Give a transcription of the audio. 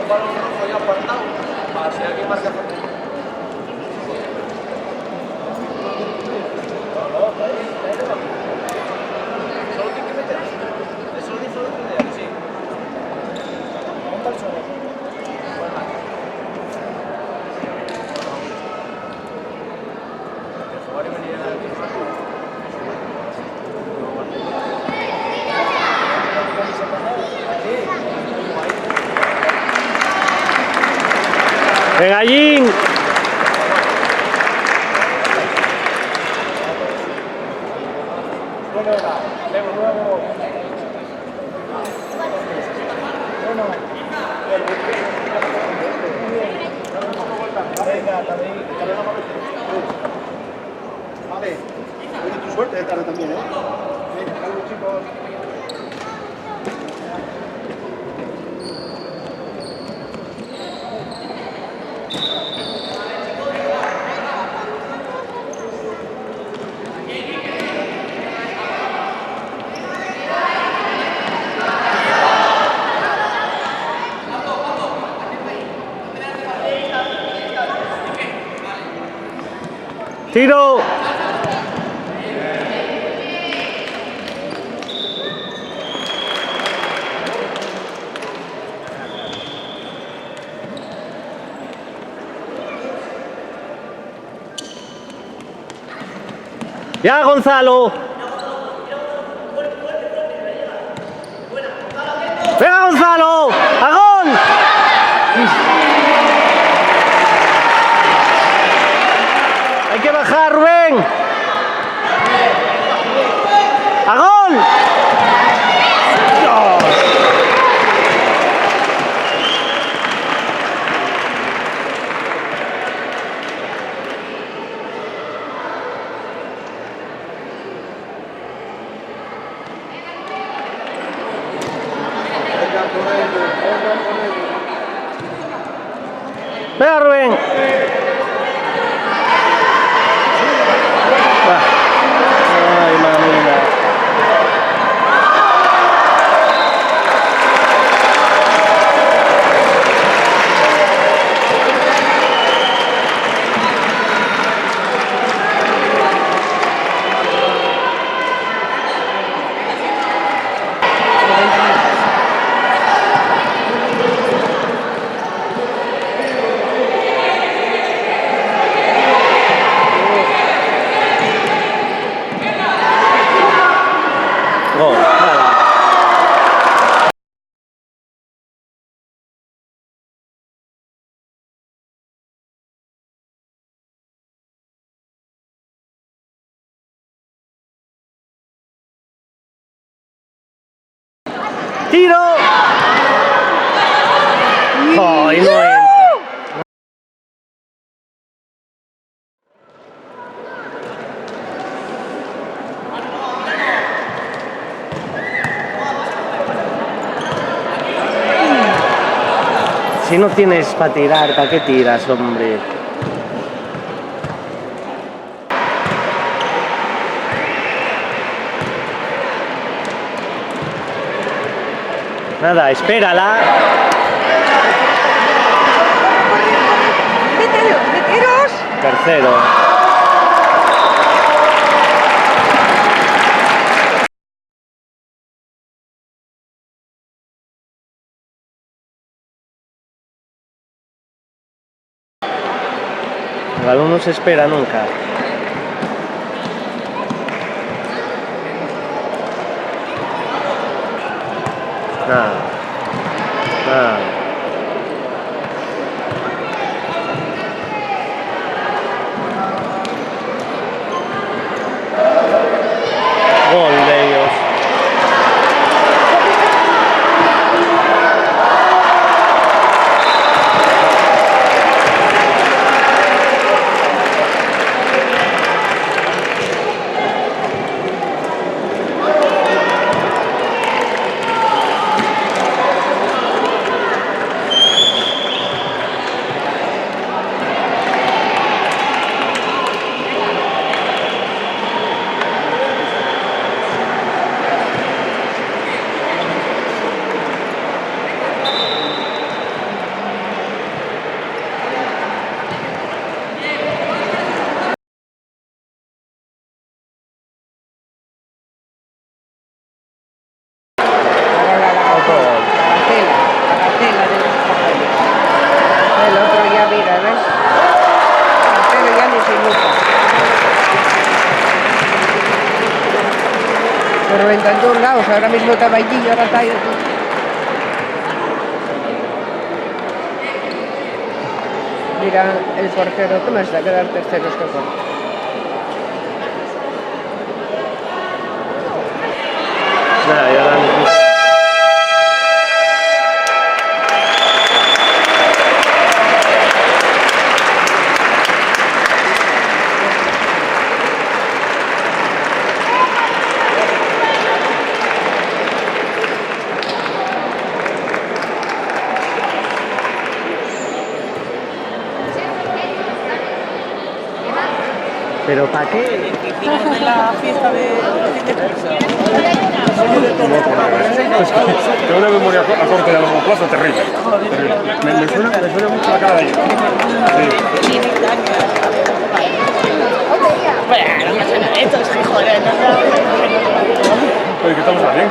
balón rojo ya apartado. Para si alguien marca por ti. Solo tiene que meter. Eso lo dice el otro día, sí. Monta el solo. Jugar y venir a la ¡Venga, Jin! Vale, oye, tu suerte de tarde también, ¿eh? Venga, saludos, chicos. ¡Tiro! ¡Ya, Gonzalo! ¡Venga, Gonzalo! ¡Agón! ¡Hay que bajar, Rubén! ¡Agón! ¡Venga, Rubén! ¡Ay, mamita! Gol, nada. ¡Tiro! ¡Ay, no entra! Si no tienes para tirar, ¿para qué tiras, hombre? Nada, espérala. ¡Meteros! Tercero. El balón no se espera nunca. Nada. Nada. Gol de ellos. ahora mismo está Bailillo, ahora está ahí. Mira el portero, ¿qué más da quedar terceros que cuartos? Nada, y ahora mismo. ¿Pero para qué? Hicimos de la fiesta de fin de curso. Tengo una memoria a corto y a largo plazo terrible. Me suena mucho la cara de ella. Sí. Bueno, no pasa nada, esto es joder, Oye, ¿qué estamos bien?